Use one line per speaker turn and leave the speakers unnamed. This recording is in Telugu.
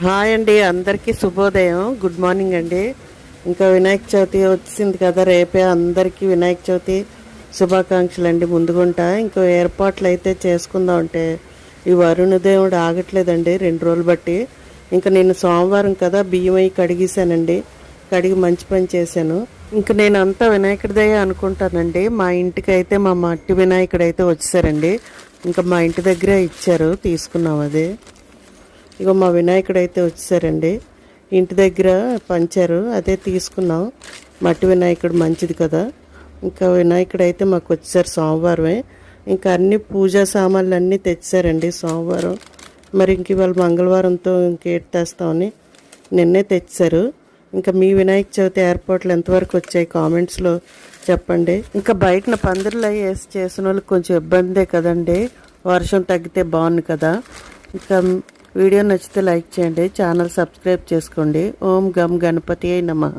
హాయ్ అండి, అందరికీ శుభోదయం. గుడ్ మార్నింగ్ అండి. ఇంకా వినాయక చవితి వచ్చింది కదా, రేపే అందరికీ వినాయక చవితి శుభాకాంక్షలు అండి. ముందుగుంటా ఇంకా ఏర్పాట్లు అయితే చేసుకుందాం అంటే ఈ వరుణదేవుడు ఆగట్లేదండి 2 రోజులు బట్టి. ఇంకా నేను సోమవారం కదా బియ్యం అయి కడిగేశానండి. కడిగి మంచి పని చేశాను. ఇంకా నేను అంతా వినాయకుడిదే అనుకుంటానండి. మా ఇంటికి అయితే మా మట్టి వినాయకుడు అయితే వచ్చేసారండి. ఇంకా మా ఇంటి దగ్గరే ఇచ్చారు, తీసుకున్నాం అది. ఇక మా వినాయకుడు అయితే వచ్చేసారండి. ఇంటి దగ్గర పంచారు, అదే తీసుకున్నాం. మట్టి వినాయకుడు మంచిది కదా. ఇంకా వినాయకుడు అయితే మాకు వచ్చారు సోమవారమే. ఇంకా అన్ని పూజా సామాన్లు అన్నీ తెచ్చారండి సోమవారం. మరి ఇంక ఇవాళ మంగళవారంతో ఇంకేటి తెస్తామని నిన్నే తెచ్చారు. ఇంకా మీ వినాయక చవితి ఏర్పాట్లు ఎంతవరకు వచ్చాయి కామెంట్స్లో చెప్పండి. ఇంకా బయటన పందిర్లు వేసి చేసిన వాళ్ళకి కొంచెం ఇబ్బందే కదండి. వర్షం తగ్గితే బాగుంది కదా. ఇంకా వీడియో నచ్చితే లైక్ చేయండి, ఛానల్ సబ్స్క్రైబ్ చేసుకోండి. ఓం గం గణపతి నమః.